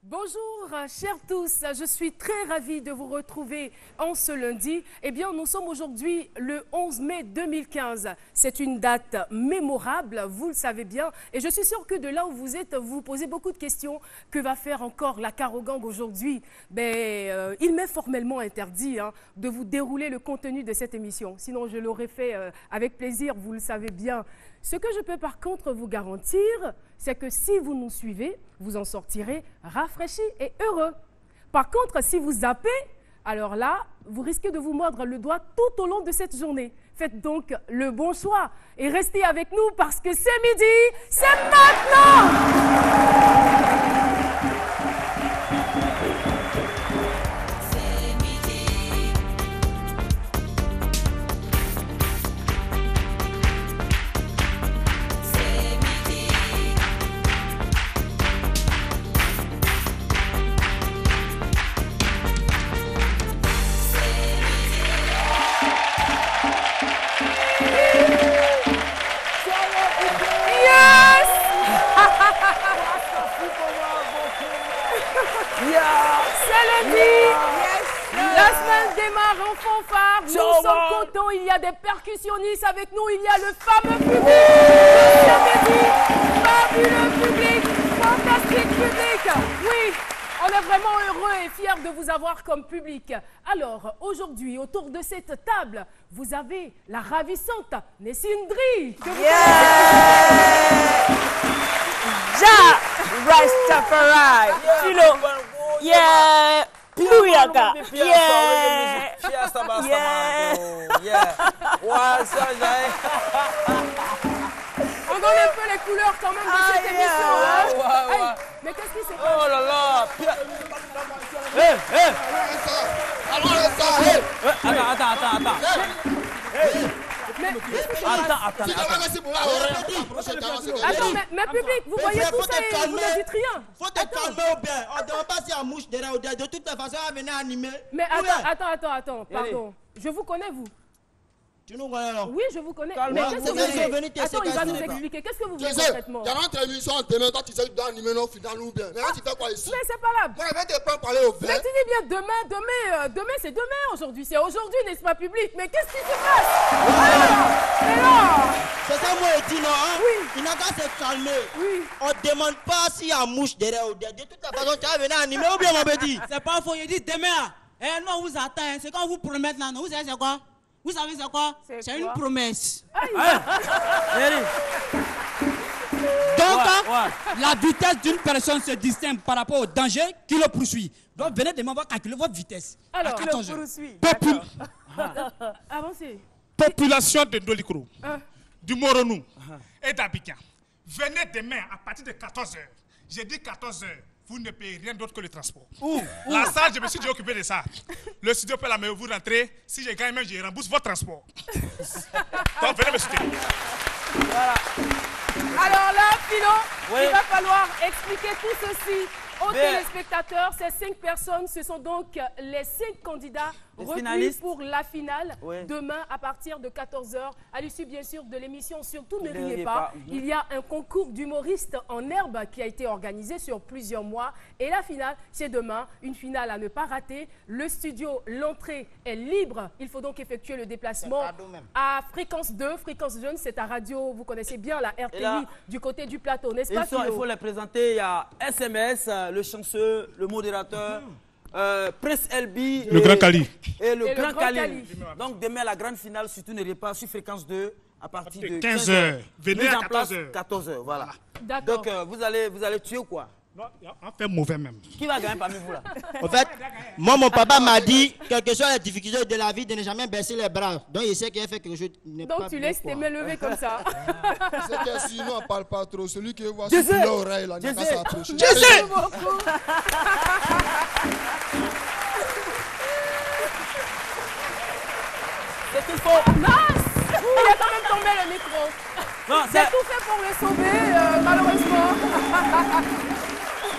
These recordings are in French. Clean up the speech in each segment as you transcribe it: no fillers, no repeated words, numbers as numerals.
Bonjour, chers tous. Je suis très ravie de vous retrouver en ce lundi. Eh bien, nous sommes aujourd'hui le 11 mai 2015. C'est une date mémorable, vous le savez bien. Et je suis sûre que de là où vous êtes, vous vous posez beaucoup de questions. Que va faire encore la Karogang aujourd'hui? Il m'est formellement interdit de vous dérouler le contenu de cette émission. Sinon, je l'aurais fait avec plaisir, vous le savez bien. Ce que je peux par contre vous garantir, c'est que si vous nous suivez, vous en sortirez rafraîchis et heureux. Par contre, si vous zappez, alors là, vous risquez de vous mordre le doigt tout au long de cette journée. Faites donc le bon choix et restez avec nous parce que c'est midi, c'est maintenant! La semaine démarre en fanfare, nous sommes contents, il y a des percussionnistes avec nous, il y a le fameux public, fabuleux public, fantastique public. Oui, on est vraiment heureux et fiers de vous avoir comme public. Alors, aujourd'hui, autour de cette table, vous avez la ravissante Nessine Dri. Ja Rastafari, Philo, yeah, Piyaka, yeah, On donne un peu les couleurs quand même de cette émission. Hey, mais qu'est-ce qui se passe? Oh là là. Attends, mais public, vous voyez tout ça et vous ne dites rien. Faut te calmer ou bien. On ne demande pas si la mouche derrière ou derrière. De toute façon, elle venait animer. Mais attends, pardon. Je vous connais, vous. Tu nous connais, non? Oui, je vous connais. Mais qu'est-ce que vous voulez? Attends, il va nous expliquer. Qu'est-ce que vous voulez concrètement? Il y a une télévision demain, toi tu sais que tu dois animer nos finales ou bien. Mais là, tu fais quoi ici? Mais c'est pas là. Moi, je vais te prendre parler au Mais vert. tu dis bien demain, c'est demain aujourd'hui. C'est aujourd'hui, n'est-ce pas, public? Mais qu'est-ce qui se passe? Mais non! C'est ça, moi, je dis non, hein? Oui. Il n'a qu'à se calmer. Oui. On ne demande pas s'il y a mouche derrière ou derrière. De toute façon, tu vas venir animer ou bien, mon petit? C'est pas faux, il dit demain. Eh non, vous attendez, c'est quand vous promettez là, non? Vous savez c'est quoi? Vous savez c'est quoi? C'est une promesse. Donc, la vitesse d'une personne se distingue par rapport au danger qui le poursuit. Donc, venez demain, on va calculer votre vitesse. Alors, à 14 heures. Avancez. Population de Ndolikoro, du Moronou et d'Abidjan. Venez demain à partir de 14h. J'ai dit 14h. Vous ne payez rien d'autre que le transport. La salle, je me suis déjà occupé de ça. Le studio peut la mais vous rentrez. Si j'ai gagné même, je rembourse votre transport. Donc venez me soutenir. Voilà. Alors là, Philo, il va falloir expliquer tout ceci aux téléspectateurs. Ces 5 personnes, ce sont donc les 5 candidats retenus pour la finale demain à partir de 14h. À l'issue, bien sûr, de l'émission, surtout ne riez pas. Il y a un concours d'humoristes en herbe qui a été organisé sur plusieurs mois. Et la finale, c'est demain. Une finale à ne pas rater. Le studio, l'entrée est libre. Il faut donc effectuer le déplacement à Fréquence 2. Fréquence Jeune, c'est à radio, vous connaissez bien la RTI là, du côté du plateau, n'est-ce pas, Philo? Il faut les présenter. Il y a SMS, le chanceux, le modérateur, Prince Elbi le Grand Kali. Et le Grand Kali. Donc demain, la grande finale, surtout ne pas sur Fréquence 2 à partir de 15h. Venez à 14h. 14h, voilà. D'accord. Donc vous allez tuer ou quoi? Non, on fait mauvais même. Qui va gagner parmi vous là? En fait, moi, mon papa m'a dit, quelles que soient les difficultés de la vie, de ne jamais baisser les bras. Donc, il sait qu'il a fait quelque chose. Donc, tu laisses tes mains levées comme ça. C'est que sinon, on ne parle pas trop. Celui qui voit sur l'oreille, là, il n'a qu'à s'approcher. Je sais! C'est qu'il faut. Mince! Il a quand même tombé le micro. J'ai tout fait pour le sauver, malheureusement.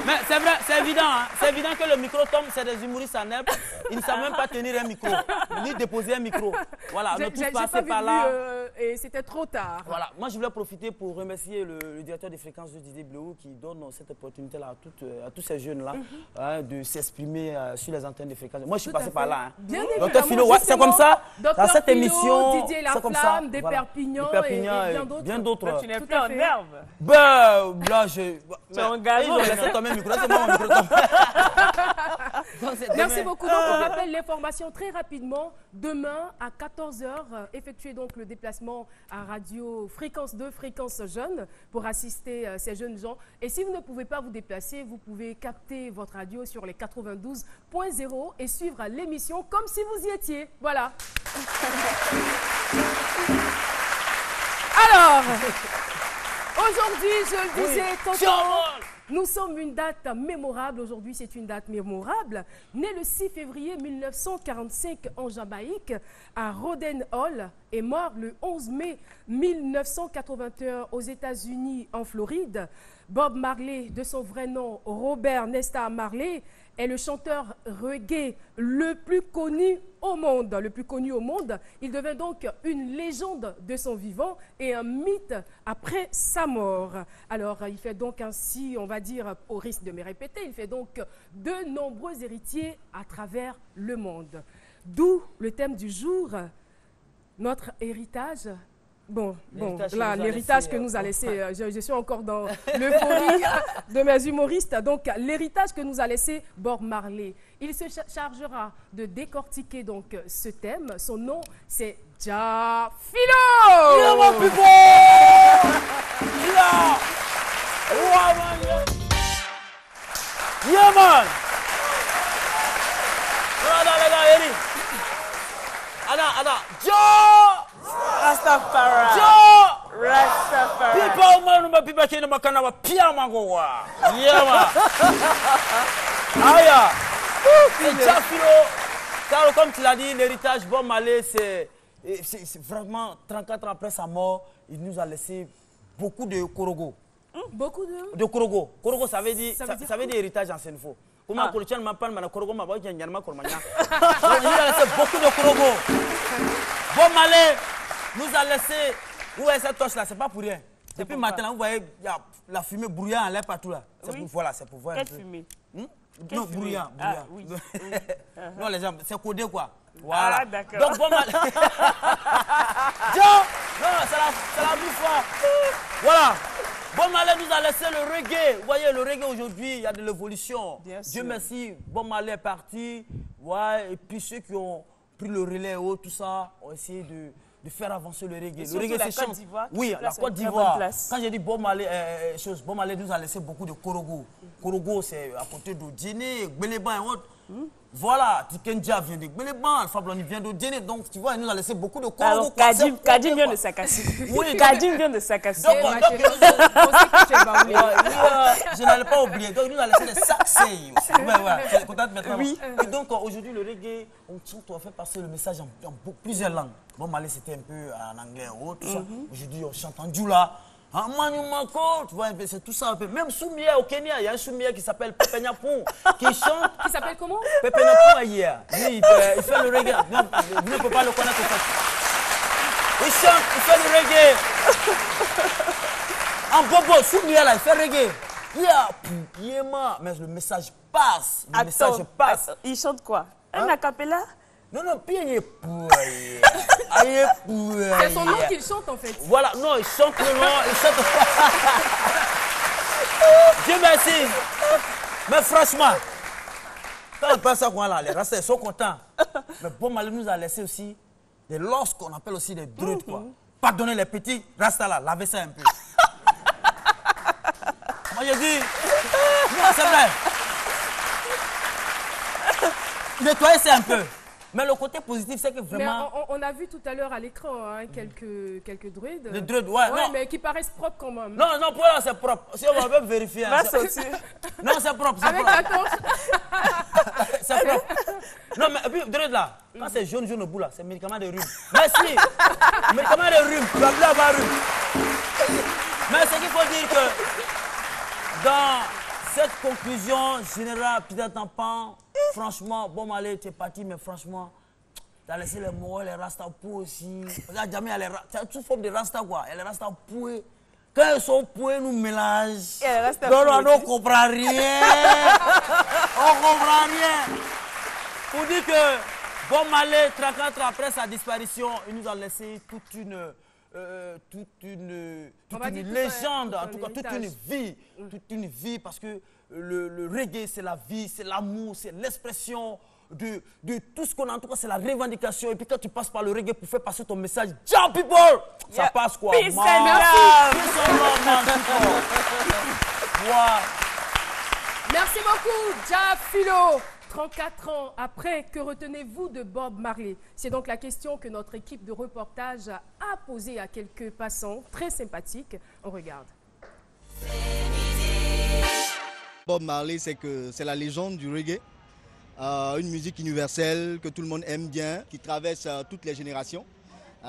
Mais c'est vrai, c'est évident. Hein. C'est évident que le micro tombe, c'est des humoristes en herbe. Ils ne savent même pas tenir un micro, ni déposer un micro. Voilà, on est tous passés par là. Et c'était trop tard. Voilà, moi je voulais profiter pour remercier le directeur des fréquences de Didier Bleu qui donne cette opportunité-là à tous ces jeunes-là hein, de s'exprimer sur les antennes de fréquences. Moi je suis passé par là. Hein. Bien Docteur Philo, ouais, c'est comme ça. Dans cette émission, Didier c'est comme ça. Des Perpignan et bien d'autres. Tu n'es plus en herbe. Ben, là, je... Tu es engagé. Ils ont laissé tomber le micro, c'est moi mon micro tombe. Merci beaucoup. Donc, on rappelle l'information très rapidement. Demain, à 14h, effectuez donc le déplacement à Radio Fréquence 2, Fréquence Jeune, pour assister ces jeunes gens. Et si vous ne pouvez pas vous déplacer, vous pouvez capter votre radio sur les 92.0 et suivre l'émission comme si vous y étiez. Voilà. Alors, aujourd'hui, je le disais tantôt, nous sommes une date mémorable. Aujourd'hui, c'est une date mémorable. Né le 6 février 1945 en Jamaïque, à Roden Hall, et mort le 11 mai 1981 aux États-Unis, en Floride. Bob Marley, de son vrai nom Robert Nesta Marley, est le chanteur reggae le plus connu au monde. Il devint donc une légende de son vivant et un mythe après sa mort. Alors, il fait donc ainsi, on va dire, au risque de me répéter, il fait donc de nombreux héritiers à travers le monde. D'où le thème du jour, notre héritage. L'héritage que nous a laissé, je suis encore dans l'euphorie de mes humoristes. Donc, l'héritage que nous a laissé Bob Marley. Il se chargera de décortiquer donc ce thème. Son nom, c'est Jah Philo. Yeah, mon people! Yeah! Wow, man! Yeah, man! Ada, Jah! Rastafari. Jah! Rastafari. People, man, people qui ne me connaissent pas, Pierre Mangowa. Yeah, man! Aya! C'est Jah Philo. Car comme tu l'as dit, l'héritage Bob Marley, c'est vraiment 34 ans après sa mort, il nous a laissé beaucoup de korogo. Beaucoup de... De korogo. Korogo, ça veut dire héritage en Sénégal. Comment Ah. Korotian m'a parlé, mais korogo m'a pas dit, il nous a laissé beaucoup de korogo. Bob Marley nous a laissé. Où est cette torche là? C'est pas pour rien. Depuis matin, là, vous voyez, il y a la fumée bruyant en l'air partout là. C'est Oui. pour voilà, c'est pour voir. Quelle fumée? Non, bruyant. Ah, oui. Non, les gens, c'est codé quoi. Voilà. Ah, d'accord. Donc, Bob Marley. John, non, c'est la plus fort. Voilà. Bob Marley nous a laissé le reggae. Vous voyez, le reggae aujourd'hui, il y a de l'évolution. Bien sûr. Dieu merci, Bob Marley est parti. Ouais, et puis ceux qui ont pris le relais, tout ça, ont essayé de faire avancer le reggae. Et Le reggae, surtout c'est la Côte d'Ivoire. Oui, la Côte d'Ivoire. Quand j'ai dit Bob Marley, Bob Marley nous a laissé beaucoup de korogo. Korogo, c'est à côté de Djéné, Gbeleban et autres. Voilà, Tikenja vient de Gbeleban, Alpha Blondy vient de Djéné. Donc, tu vois, il nous a laissé beaucoup de korogo. Alors, Kadim vient de Sakassi. Oui, Kadim vient de Sakassi. Donc, je n'allais pas oublier. Donc, il nous a laissé des sacsei aussi. Ouais, content maintenant. Oui. Et donc, aujourd'hui, le reggae, on fait passer le message en plusieurs langues. Bon, Marley, c'était un peu en anglais ou tout ça. Aujourd'hui, on chante en djoula. Manu Mako, tu vois, c'est tout ça un peu. Même Soumia au Kenya, il y a un Soumia qui s'appelle Pepe Nyapon, qui chante. Qui s'appelle comment? Pepe Nyapon hier. Lui, il fait le reggae. Non, vous ne pouvez pas le connaître. Il chante, il fait le reggae. En bobo, Soumia là, il fait reggae. Mais le message passe. Le message passe. Il chante quoi? Un acapella? Non, C'est son nom qu'il chante en fait. Voilà, non, il chante le nom, il chante. Dieu merci. Mais franchement, quand on pense à quoi là, les Rastas sont contents. Mais Bob Marley nous a laissé aussi des losses qu'on appelle aussi des druides, quoi. Pardonnez les petits Rastas là, lavez ça un peu. Moi j'ai dit, non, c'est vrai. Nettoyez ça un peu. Mais le côté positif, c'est que vraiment... Mais on a vu tout à l'heure à l'écran quelques druides. Les druides, ouais, non. Mais qui paraissent propres quand même. Non, pour là, c'est propre. Si on va même vérifier. Va sortir. Non, c'est propre. Avec la torche. C'est propre. Non, mais puis, druide là, quand c'est jaune au bout là, c'est médicament de rhume. Merci. Médicament de rhume, tu vas plus avoir rhume. Mais ce qu'il faut dire que dans cette conclusion générale, Peter Tampan, franchement, bon, allez, tu es parti, mais franchement, tu as laissé les mots, les rastapoués aussi. Regarde, jamais, tu as toute forme de rasta, quoi. Et les rastapoués, quand ils sont poués, nous mélangent. On ne comprend rien. On ne comprend rien. Pour dire que Bob Marley, 34 ans après sa disparition, il nous a laissé toute une légende, en tout cas toute une vie, parce que le reggae c'est la vie, c'est l'amour, c'est l'expression de tout ce qu'on a, en tout cas c'est la revendication. Et puis quand tu passes par le reggae pour faire passer ton message, ciao people, ça passe quoi? Peace and love. Merci beaucoup, Jah Philo. 34 ans après, que retenez-vous de Bob Marley? C'est donc la question que notre équipe de reportage a posée à quelques passants très sympathiques. On regarde. Bob Marley, c'est la légende du reggae. Une musique universelle que tout le monde aime bien, qui traverse toutes les générations.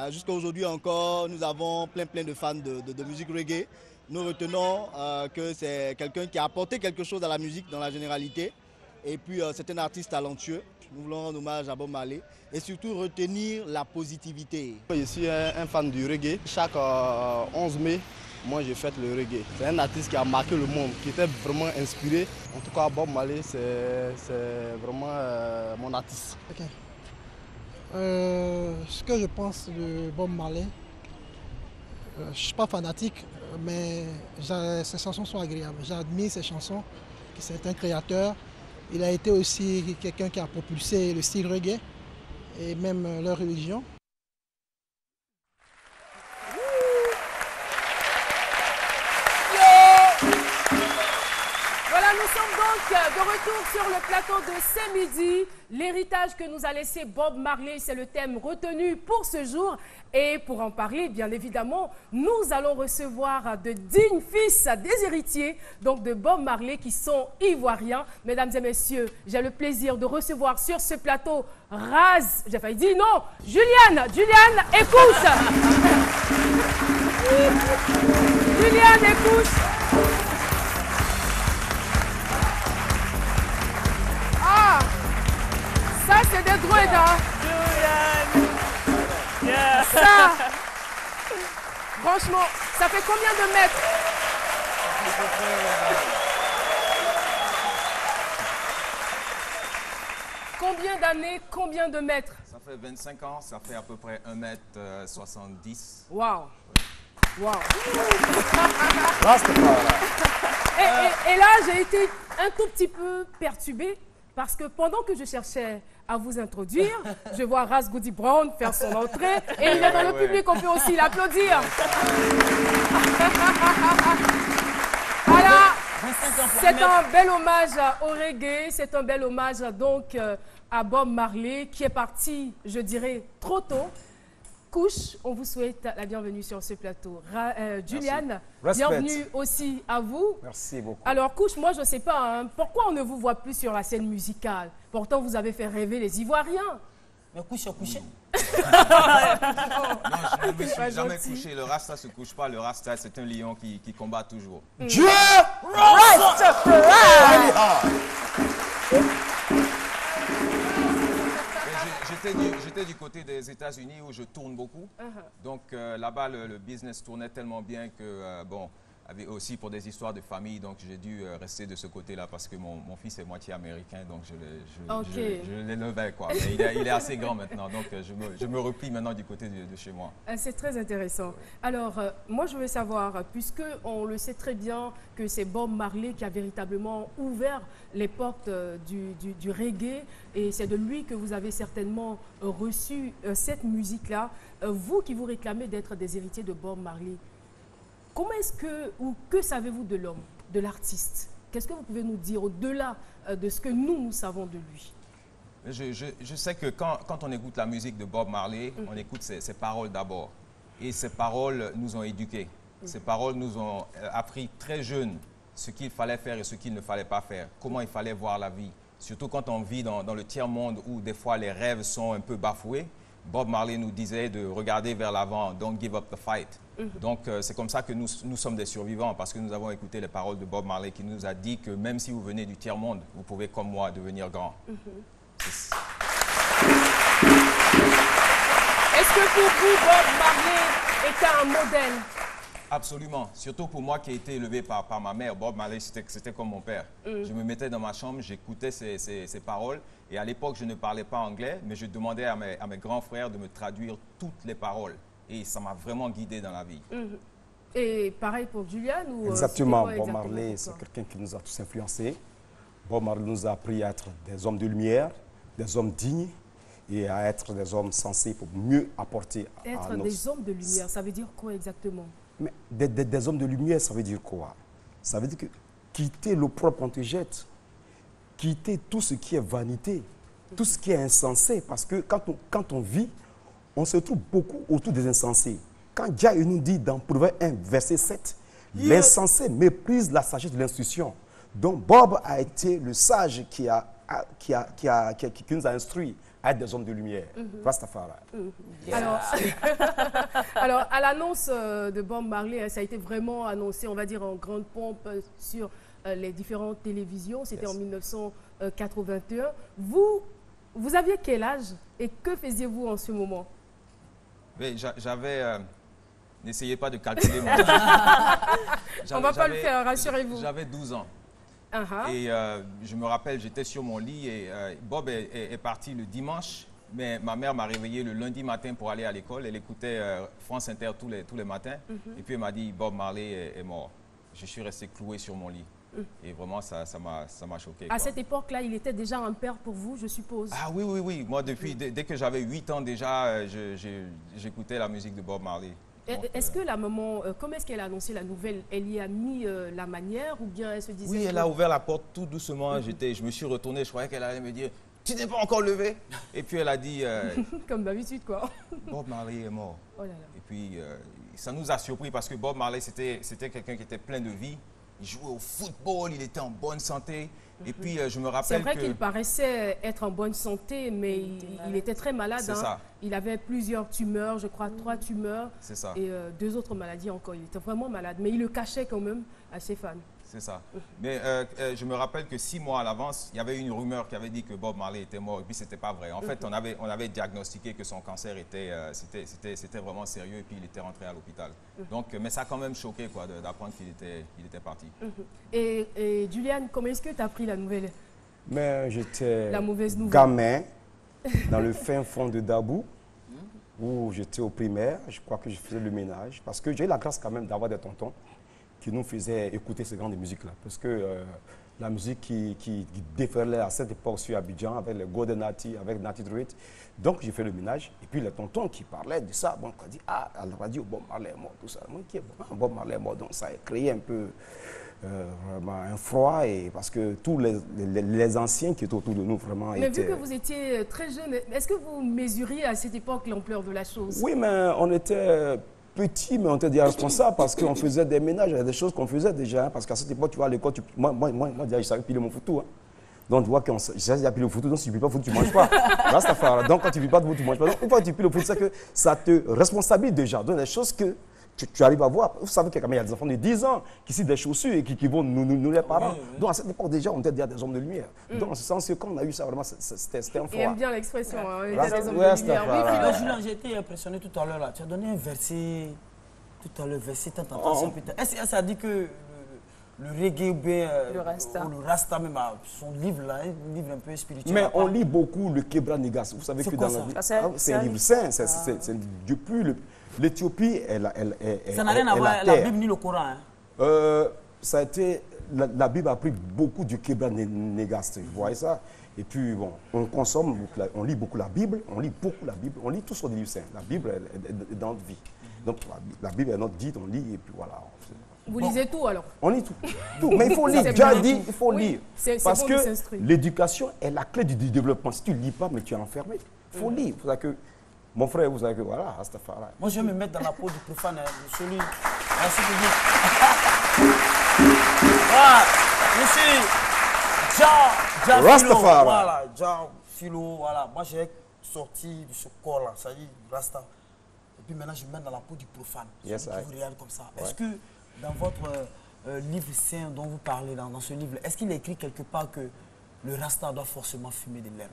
Jusqu'à aujourd'hui encore, nous avons plein de fans de musique reggae. Nous retenons que c'est quelqu'un qui a apporté quelque chose à la musique dans la généralité. Et puis c'est un artiste talentueux. Nous voulons rendre hommage à Bob Marley et surtout retenir la positivité. Je suis un fan du reggae. Chaque 11 mai, moi je fête le reggae. C'est un artiste qui a marqué le monde, qui était vraiment inspiré. En tout cas, Bob Marley, c'est vraiment mon artiste. Okay. Ce que je pense de Bob Marley, je ne suis pas fanatique, mais ses chansons sont agréables. J'admire ses chansons, c'est un créateur. Il a été aussi quelqu'un qui a propulsé le style reggae et même leur religion. Voilà, nous sommes donc de retour sur le plateau de C'est Midi. L'héritage que nous a laissé Bob Marley, c'est le thème retenu pour ce jour. Et pour en parler, bien évidemment, nous allons recevoir de dignes fils des héritiers, donc de Bob Marley, qui sont ivoiriens. Mesdames et messieurs, j'ai le plaisir de recevoir sur ce plateau Raz, j'ai failli dire non, Juliane, écoute. Juliane, écoute. Ah, ça c'est des druides, hein. Yeah. Ça, franchement, ça fait combien de mètres? Combien d'années, combien de mètres? Ça fait 25 ans, ça fait à peu près 1m70. Waouh! Waouh! Et là, j'ai été un tout petit peu perturbée parce que pendant que je cherchais à vous introduire, je vois Ras Goody Brown faire son entrée et il est dans le public, on peut aussi l'applaudir. Voilà, c'est un bel hommage au reggae, c'est un bel hommage donc à Bob Marley qui est parti, je dirais, trop tôt. Couche, on vous souhaite la bienvenue sur ce plateau. Juliane, bienvenue aussi à vous. Merci beaucoup. Alors Couche, moi je ne sais pas, hein, pourquoi on ne vous voit plus sur la scène musicale? Pourtant vous avez fait rêver les Ivoiriens. Mais couche, couché. Non, je ne me suis jamais couché. Le Rasta ne se couche pas. Le Rasta, c'est un lion qui combat toujours. Dieu Rasta! J'étais du côté des États-Unis où je tourne beaucoup. Donc là-bas, le business tournait tellement bien que, bon, aussi pour des histoires de famille, donc j'ai dû rester de ce côté-là parce que mon fils est moitié américain, donc je l'élevais, quoi. Mais il est assez grand maintenant, donc je me replie maintenant du côté de chez moi. C'est très intéressant. Alors, moi je veux savoir, puisque on le sait très bien que c'est Bob Marley qui a véritablement ouvert les portes du reggae, et c'est de lui que vous avez certainement reçu cette musique-là. Vous qui vous réclamez d'être des héritiers de Bob Marley, comment est-ce que, ou que savez-vous de l'homme, de l'artiste? Qu'est-ce que vous pouvez nous dire au-delà de ce que nous savons de lui? Je sais que quand on écoute la musique de Bob Marley, on écoute ses paroles d'abord. Et ces paroles nous ont éduqués. Ces paroles nous ont appris très jeunes ce qu'il fallait faire et ce qu'il ne fallait pas faire. Comment il fallait voir la vie. Surtout quand on vit dans le tiers-monde où des fois les rêves sont un peu bafoués. Bob Marley nous disait de regarder vers l'avant, don't give up the fight. Donc, c'est comme ça que nous sommes des survivants, parce que nous avons écouté les paroles de Bob Marley qui nous a dit que même si vous venez du tiers-monde, vous pouvez, comme moi, devenir grand. Est-ce que pour vous, Bob Marley était un modèle? Absolument. Surtout pour moi qui ai été élevé par ma mère. Bob Marley, c'était comme mon père. Je me mettais dans ma chambre, j'écoutais ses paroles. Et à l'époque, je ne parlais pas anglais, mais je demandais à mes grands frères de me traduire toutes les paroles. Et ça m'a vraiment guidé dans la vie. Et pareil pour Julian ou Exactement. Bob Marley, c'est quelqu'un qui nous a tous influencés. Bob Marley nous a appris à être des hommes de lumière, des hommes dignes et à être des hommes sensés pour mieux apporter Être des hommes de lumière, ça veut dire quoi exactement? Mais des hommes de lumière, ça veut dire quoi? Ça veut dire que quitter l'opprobre qu'on te jette, quitter tout ce qui est vanité, tout ce qui est insensé, parce que quand on vit, on se trouve beaucoup autour des insensés. Quand Jah nous dit dans Proverbe 1, verset 7, l'insensé méprise la sagesse de l'instruction. Donc Bob a été le sage qui nous a instruits à être des hommes de lumière. Rastafari. Alors, à l'annonce de Bob Marley, ça a été vraiment annoncé, on va dire, en grande pompe sur les différentes télévisions. C'était en 1981. Vous aviez quel âge et que faisiez-vous en ce moment? J'avais... N'essayez pas de calculer mon âge. On ne va pas le faire, rassurez-vous. J'avais 12 ans. Et je me rappelle, j'étais sur mon lit et Bob est parti le dimanche, mais ma mère m'a réveillé le lundi matin pour aller à l'école. Elle écoutait France Inter tous les matins. Et puis elle m'a dit, Bob Marley est mort. Je suis resté cloué sur mon lit. Et vraiment, ça m'a choqué. À cette époque-là, il était déjà un père pour vous, je suppose? Ah oui. Moi, dès que j'avais 8 ans déjà, j'écoutais la musique de Bob Marley. Est-ce que la maman, comment est-ce qu'elle a annoncé la nouvelle? Elle y a mis la manière ou bien elle se disait... Oui, elle a ouvert la porte tout doucement. Je me suis retourné, je croyais qu'elle allait me dire « Tu n'es pas encore levé ?» Et puis elle a dit... Comme d'habitude, quoi. Bob Marley est mort. Oh là là. Et puis ça nous a surpris parce que Bob Marley, c'était quelqu'un qui était plein de vie. Il jouait au football, il était en bonne santé. Et puis, je me rappelle C'est vrai qu'il paraissait être en bonne santé, mais il était très malade. C'est ça. Il avait plusieurs tumeurs, je crois 3 tumeurs. C'est ça. Et 2 autres maladies encore. Il était vraiment malade, mais il le cachait quand même à ses fans. C'est ça. Mais je me rappelle que 6 mois à l'avance, il y avait une rumeur qui avait dit que Bob Marley était mort. Et puis, ce n'était pas vrai. En fait, on avait diagnostiqué que son cancer c'était vraiment sérieux. Et puis, il était rentré à l'hôpital. Donc, mais ça a quand même choqué d'apprendre qu'il était parti. Et Julian, comment est-ce que tu as pris la nouvelle? Mais j'étais gamin dans le fin fond de Dabou, où j'étais au primaire. Je crois que je faisais le ménage. Parce que j'ai eu la grâce quand même d'avoir des tontons qui nous faisaient écouter ce genre de musique-là. Parce que la musique qui déferlait à cette époque sur Abidjan, avec les Golden Nati, avec Nati Druid. Donc, j'ai fait le ménage. Et puis, les tontons qui parlaient de ça, bon, on a dit, à la radio, Bob Marley est mort, tout ça. Moi, qui est Bob Marley est mort. Donc, ça a créé un peu vraiment un froid. Et parce que tous les anciens qui étaient autour de nous, vraiment Mais vu que vous étiez très jeune, est-ce que vous mesuriez à cette époque l'ampleur de la chose? Oui, mais on était... petit, mais on était déjà responsable parce qu'on faisait des ménages, il y a des choses qu'on faisait déjà. Hein, parce qu'à cette époque, tu vois, à l'école, moi, déjà, je savais piler mon foutu. Hein. Donc, tu vois, je savais déjà piler le foutu, donc si tu ne piles pas le foutu, tu ne manges pas. Là, c'est affaire. Donc, quand tu ne piles pas le foutu, tu ne manges pas. Donc, une fois que tu piles le foutu, c'est que ça te responsabilise déjà. Donc, des choses que tu arrives à voir. Vous savez qu'il y a des enfants de 10 ans qui citent des chaussures et qui vont nous les parents. Donc, à cette époque, déjà, on était déjà des hommes de lumière. Donc, en ce sens que quand on a eu ça, vraiment, c'était un froid. Il aime bien l'expression, hein, des hommes de lumière. Oui, Julien, j'ai été impressionné tout à l'heure là. Tu as donné un verset... Tout à l'heure, verset tant Est-ce que ça a dit que le reggae ou bien le Rasta même a son livre là, un livre un peu spirituel? Mais on lit beaucoup le Kebra Negas. Vous savez que dans la c'est un livre saint. Depuis l'Éthiopie, ça n'a rien à voir avec la Bible ni le Coran. Ça a été la Bible a pris beaucoup du Kebra Negas. Vous voyez ça? Et puis, bon, on lit beaucoup la Bible, on lit tout sur des livres saints. La Bible est dans notre vie. Donc, la Bible est notre guide, on lit et puis voilà. Vous lisez tout alors? On lit tout. Mais il faut lire. Déjà dit, il faut lire. Parce que l'éducation est la clé du développement. Si tu ne lis pas, mais tu es enfermé. Il faut lire. Mon frère, vous savez que voilà, Rastafari. Moi, je vais me mettre dans la peau du profane, celui. Merci voilà, monsieur Rastafari. Voilà, Philo, voilà. Moi, j'ai sorti de ce corps-là, ça dit Rasta. puis maintenant je me mets dans la peau du profane. Yes, Vous regardez comme ça. Ouais. Est-ce que dans votre livre saint dont vous parlez, dans ce livre, est-ce qu'il est écrit quelque part que le rasta doit forcément fumer de l'herbe?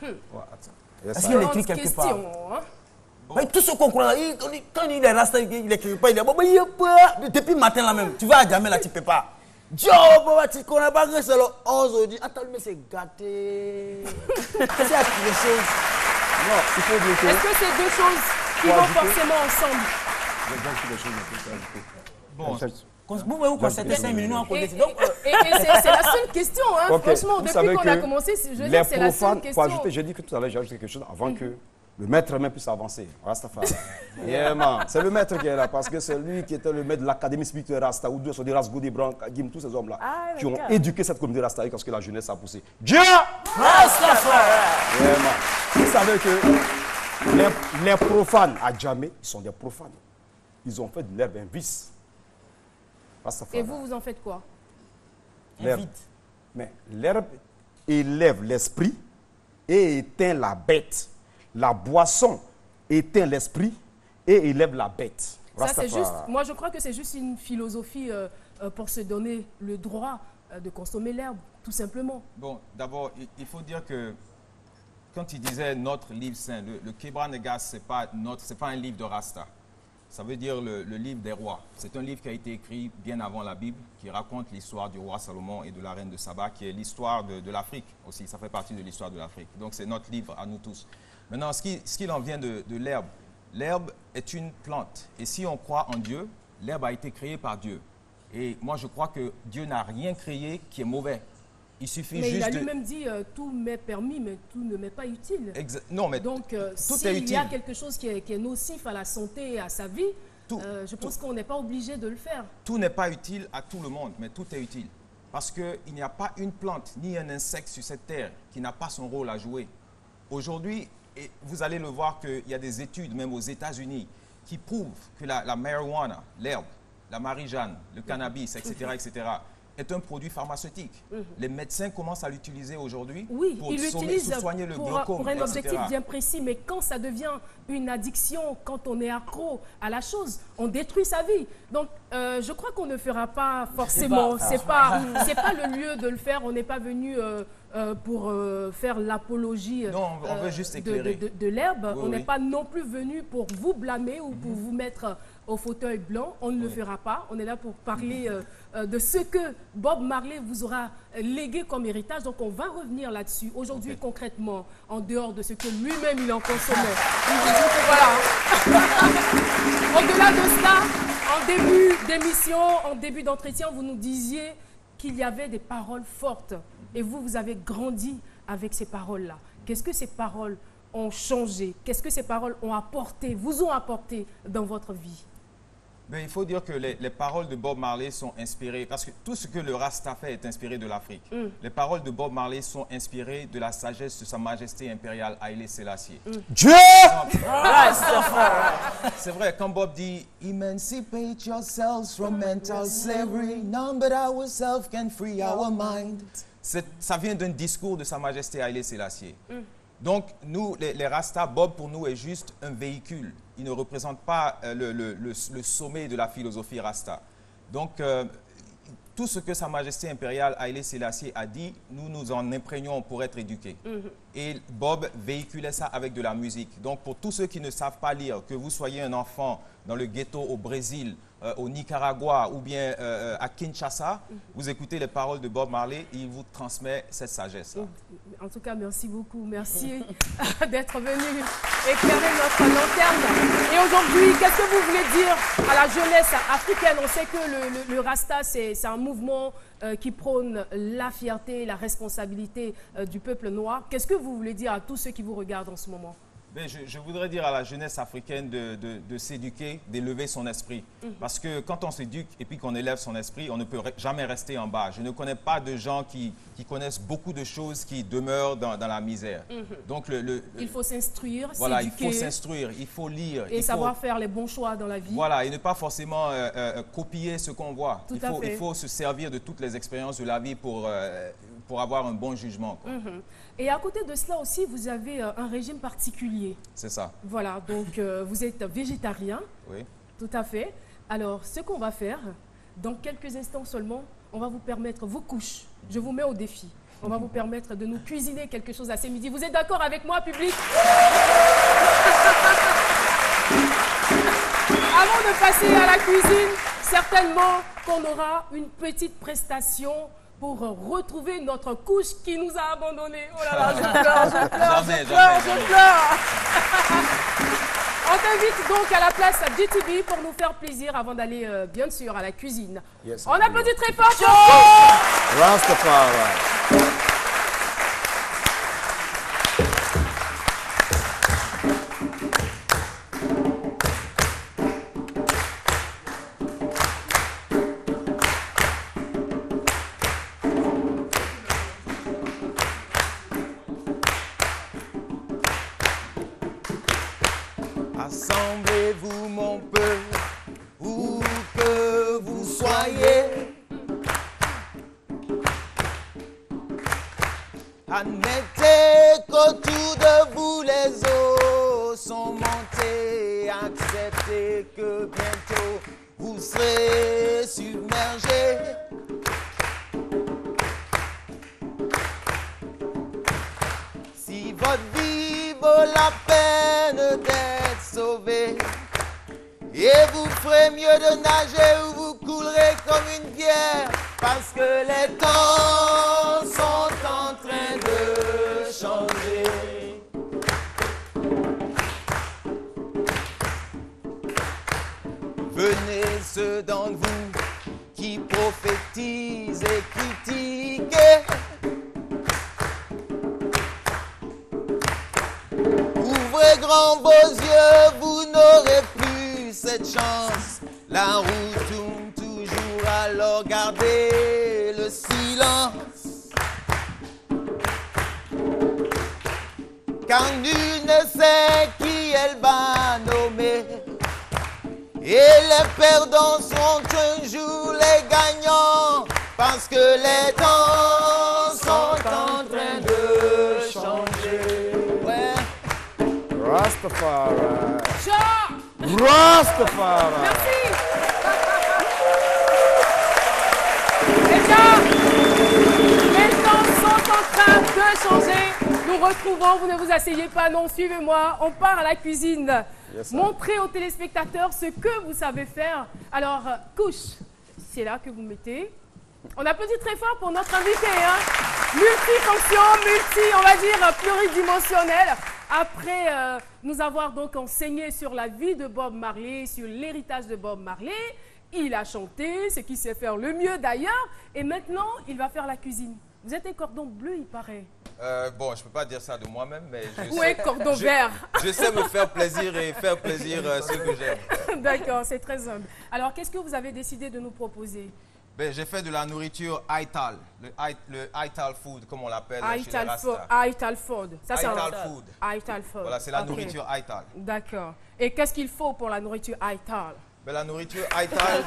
Ouais, attends. Est-ce qu'il est écrit quelque part? Hein? Oui, tout ce qu'on croit, quand il est rasta, il écrit pas, il est bon, mais il est pas. Depuis le matin là même, tu vas à Djamé là, tu peux pas. Joe, tu connais pas que c'est le 11 aujourd'hui. Attends, mais c'est gâté. Qu'est-ce qu'il y a des choses? Non, il faut dire que... Est-ce que c'est deux choses qui vont forcément ensemble? Bon, vous voyez quoi, c'était 5 minutes, nous on connaît. Et c'est la seule question, hein. Okay. Franchement, depuis qu'on a commencé, je veux dire, c'est la seule question. J'ai dit que tout à l'heure, j'ai ajouté quelque chose avant que le maître même puisse avancer. Rastafari. Yeah, c'est le maître qui est là, parce que c'est lui qui était le maître de l'académie spirituelle Rasta, ou de Sodi Rasgoudi, Bran, Kagim, tous ces hommes-là, qui ont éduqué cette communauté Rasta parce que la jeunesse a poussé. Dieu Rastafari. Vous savez que les profanes à Djamé, ils sont des profanes. Ils ont fait de l'herbe un vice. Rastafari. Et vous en faites quoi? L'herbe. Mais l'herbe élève l'esprit et éteint la bête. La boisson éteint l'esprit et élève la bête. Ça, c'est juste, moi, je crois que c'est juste une philosophie pour se donner le droit de consommer l'herbe, tout simplement. Bon, d'abord, il faut dire que quand il disait notre livre saint, le Kebra Negas, ce n'est pas un livre de Rasta. Ça veut dire le livre des rois. C'est un livre qui a été écrit bien avant la Bible, qui raconte l'histoire du roi Salomon et de la reine de Saba, qui est l'histoire de l'Afrique aussi. Ça fait partie de l'histoire de l'Afrique. Donc, c'est notre livre à nous tous. Maintenant, ce qu'il en vient de l'herbe, l'herbe est une plante. Et si on croit en Dieu, l'herbe a été créée par Dieu. Et moi, je crois que Dieu n'a rien créé qui est mauvais. Il suffit juste il a lui-même dit tout m'est permis, mais tout ne m'est pas utile. Non, mais donc, tout s'il est utile. y a quelque chose qui est nocif à la santé et à sa vie, je pense qu'on n'est pas obligé de le faire. Tout n'est pas utile à tout le monde, mais tout est utile. Parce qu'il n'y a pas une plante ni un insecte sur cette terre qui n'a pas son rôle à jouer. Aujourd'hui, et vous allez le voir qu'il y a des études, même aux États-Unis, qui prouvent que la marijuana, l'herbe, la marie-jeanne, le cannabis, etc., est un produit pharmaceutique. Les médecins commencent à l'utiliser aujourd'hui pour soigner le glaucome, pour un objectif bien précis. Mais quand ça devient une addiction, quand on est accro à la chose, on détruit sa vie. Donc, je crois qu'on ne fera pas forcément. C'est pas le lieu de le faire. On n'est pas venu pour faire l'apologie de l'herbe. On n'est pas non plus venu pour vous blâmer ou pour vous mettre au fauteuil blanc. On ne le fera pas. On est là pour parler de ce que Bob Marley vous aura légué comme héritage. Donc, on va revenir là-dessus. Aujourd'hui, concrètement, en dehors de ce que lui-même il en consommait. Voilà. Au-delà de cela, en début d'émission, en début d'entretien, vous nous disiez qu'il y avait des paroles fortes. Et vous avez grandi avec ces paroles-là. Qu'est-ce que ces paroles ont changé? Qu'est-ce que ces paroles vous ont apporté dans votre vie? Mais il faut dire que les paroles de Bob Marley sont inspirées, parce que tout ce que le Rasta fait est inspiré de l'Afrique. Les paroles de Bob Marley sont inspirées de la sagesse de Sa Majesté impériale Haïlé Sélassié. Dieu! C'est vrai, quand Bob dit « Emancipate yourselves from mental slavery, none but ourselves can free our mind ». Ça vient d'un discours de Sa Majesté Haïlé Sélassié. Donc, nous, les Rasta, Bob, pour nous, est juste un véhicule. Il ne représente pas le sommet de la philosophie Rasta. Donc, tout ce que Sa Majesté impériale Haïlé Sélassié a dit, nous nous en imprégnons pour être éduqués. Et Bob véhiculait ça avec de la musique. Donc, pour tous ceux qui ne savent pas lire, que vous soyez un enfant dans le ghetto au Brésil, au Nicaragua ou bien à Kinshasa, vous écoutez les paroles de Bob Marley et il vous transmet cette sagesse-là. En tout cas, merci beaucoup. Merci d'être venu éclairer notre lanterne. Et aujourd'hui, qu'est-ce que vous voulez dire à la jeunesse africaine? On sait que le Rasta, c'est un mouvement qui prône la fierté, la responsabilité du peuple noir. Qu'est-ce que vous voulez dire à tous ceux qui vous regardent en ce moment? Ben, je voudrais dire à la jeunesse africaine de s'éduquer, d'élever son esprit. Parce que quand on s'éduque et puis qu'on élève son esprit, on ne peut jamais rester en bas. Je ne connais pas de gens qui connaissent beaucoup de choses qui demeurent dans la misère. Donc il faut s'instruire, voilà, il faut s'instruire, il faut lire. Et savoir faire les bons choix dans la vie. Voilà, et ne pas forcément copier ce qu'on voit. Il faut se servir de toutes les expériences de la vie pour pour avoir un bon jugement. Et à côté de cela aussi, vous avez un régime particulier. C'est ça. Voilà, donc vous êtes végétarien. Oui. Tout à fait. Alors, ce qu'on va faire, dans quelques instants seulement, on va vous permettre vos couches. Je vous mets au défi. On va vous permettre de nous cuisiner quelque chose à ce midi. Vous êtes d'accord avec moi, public? Avant de passer à la cuisine, certainement qu'on aura une petite prestation pour retrouver notre couche qui nous a abandonnés. Oh là là, je pleure. On t'invite donc à la place GTB pour nous faire plaisir avant d'aller, bien sûr, à la cuisine. Yes, on applaudit très fort. Rastafari. Assemblez-vous mon peuple, où que vous soyez. Admettez qu'autour de vous les eaux sont montées. Acceptez que bientôt vous serez submergés. Si votre vie vaut la peine d'être sauvé, et vous ferez mieux de nager ou vous coulerez comme une pierre, parce que les temps sont en train de changer. Venez ceux d'entre vous qui prophétisent et critiquent. Ouvrez grand vos yeux, vous n'aurez plus cette chance. La roue tourne toujours, alors gardez le silence. Car nul ne sait qui elle va nommer. Et les perdants seront un jour les gagnants. Parce que les temps sont en train de changer. Ouais. Rastafari. Ciao. Rastafari. Merci. Eh bien, les temps sont en train de changer. Nous retrouvons, vous ne vous asseyez pas, non, suivez-moi. On part à la cuisine. Yes, montrez aux téléspectateurs ce que vous savez faire. Alors, couche, c'est là que vous mettez. On applaudit très fort pour notre invité. Multifonction, on va dire, pluridimensionnel. Après nous avoir donc enseigné sur la vie de Bob Marley, sur l'héritage de Bob Marley, il a chanté, ce qu'il sait faire le mieux d'ailleurs. Et maintenant, il va faire la cuisine. Vous êtes un cordon bleu, il paraît. Bon, je ne peux pas dire ça de moi-même, mais je sais... un cordon vert. Je sais me faire plaisir et faire plaisir ceux que j'aime. D'accord, c'est très humble. Alors, qu'est-ce que vous avez décidé de nous proposer? Ben, j'ai fait de la nourriture Aital, le Aital food, comme on l'appelle chez les Rasta. Aital food. Ça, c'est Aital food. Aital food. Voilà, c'est la nourriture Aital. D'accord. Et qu'est-ce qu'il faut pour la nourriture Aital? Ben, la nourriture Aital...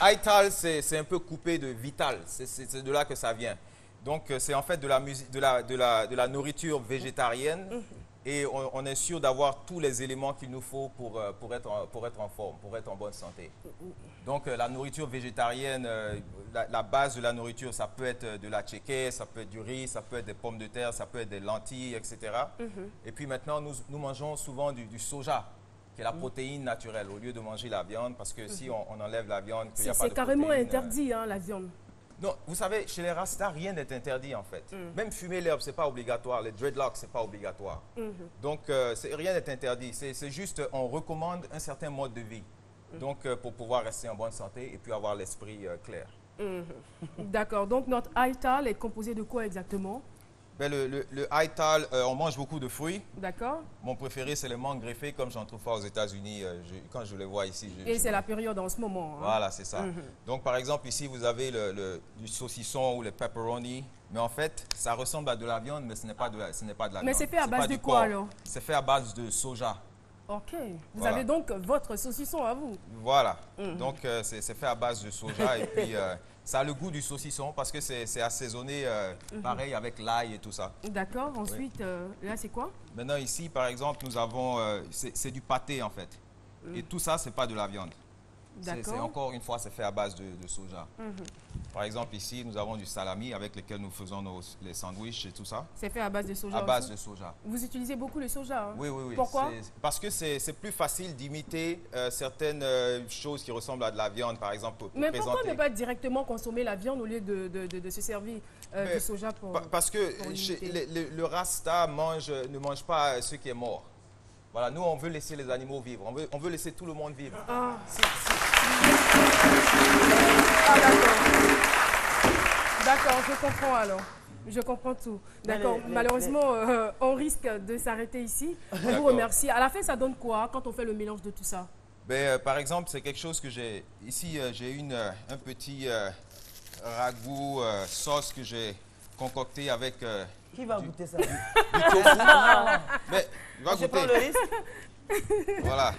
Aital, c'est un peu coupé de vital, c'est de là que ça vient. Donc, c'est en fait de la nourriture végétarienne et on est sûr d'avoir tous les éléments qu'il nous faut pour être en forme, pour être en bonne santé. Donc, la nourriture végétarienne, la base de la nourriture, ça peut être de la tchéké, ça peut être du riz, ça peut être des pommes de terre, ça peut être des lentilles, etc. Et puis maintenant, nous mangeons souvent du soja, qui est la protéine naturelle, au lieu de manger la viande, parce que si on enlève la viande, qu'il n'y a pas de protéines... C'est carrément interdit, la viande. Non, vous savez, chez les Rastas, rien n'est interdit, en fait. Même fumer l'herbe, ce n'est pas obligatoire. Les dreadlocks, ce n'est pas obligatoire. Donc, rien n'est interdit. C'est juste, on recommande un certain mode de vie. Donc, pour pouvoir rester en bonne santé et puis avoir l'esprit clair. D'accord. Donc, notre Aital est composé de quoi exactement? Ben, le Aital, on mange beaucoup de fruits. D'accord. Mon préféré, c'est le mangue greffé, comme j'en trouve pas aux États-Unis. Quand je les vois ici. Et c'est la période en ce moment. Voilà, c'est ça. Donc, par exemple, ici, vous avez du saucisson ou le pepperoni. Mais en fait, ça ressemble à de la viande, mais ce n'est pas de la viande. Mais c'est fait à base de quoi, alors? C'est fait à base de soja. Ok. Vous Voilà. avez donc votre saucisson à vous. Voilà. Donc, c'est fait à base de soja et puis ça a le goût du saucisson parce que c'est assaisonné pareil avec l'ail et tout ça. D'accord. Ensuite, là, c'est quoi? Maintenant, ici, par exemple, nous avons... c'est du pâté, en fait. Et tout ça, c'est pas de la viande. C'est encore une fois, c'est fait à base de soja. Par exemple, ici, nous avons du salami avec lequel nous faisons les sandwichs et tout ça. C'est fait à base de soja. À base de soja. Vous utilisez beaucoup le soja, hein? Oui, oui, oui. Pourquoi? Parce que c'est plus facile d'imiter certaines choses qui ressemblent à de la viande, par exemple, pour Mais présenter. pourquoi ne pas directement consommer la viande au lieu de se servir du soja pour... Parce que le Rasta ne mange pas ce qui est mort. Voilà, nous, on veut laisser les animaux vivre. On veut laisser tout le monde vivre. Ah, d'accord. D'accord, je comprends alors. Je comprends tout. D'accord. Malheureusement, on risque de s'arrêter ici. Je vous remercie. À la fin, ça donne quoi quand on fait le mélange de tout ça? Par exemple, c'est quelque chose que j'ai... Ici, j'ai un petit ragoût sauce que j'ai concocté avec... Qui va goûter ça? Du tofu. Mais il va goûter. Le risque. Voilà.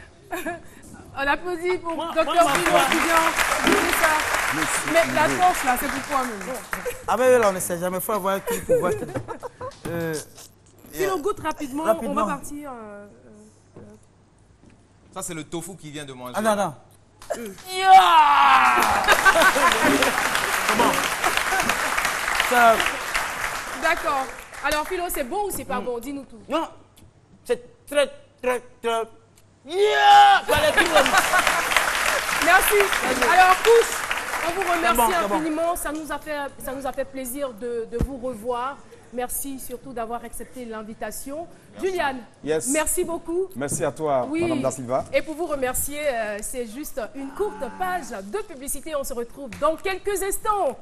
On applaudit pour Dr Philo qui vient goûter ça. Mais la sauce, là, c'est pourquoi même? Ah ben là, on ne sait jamais. Il faut avoir qui pour voir. Philo, goûte rapidement. On va partir. Ça, c'est le tofu qui vient de manger. Ah non, non. Comment ça... D'accord. Alors, Philo, c'est bon ou c'est pas bon? Dis-nous tout. Non, c'est très, très, très... Yeah! Merci. Alors, Couche, on vous remercie infiniment. Ça nous a fait plaisir de vous revoir. Merci surtout d'avoir accepté l'invitation. Juliane, merci beaucoup. Merci à toi, Madame Da Silva. Et pour vous remercier, c'est juste une courte page de publicité. On se retrouve dans quelques instants.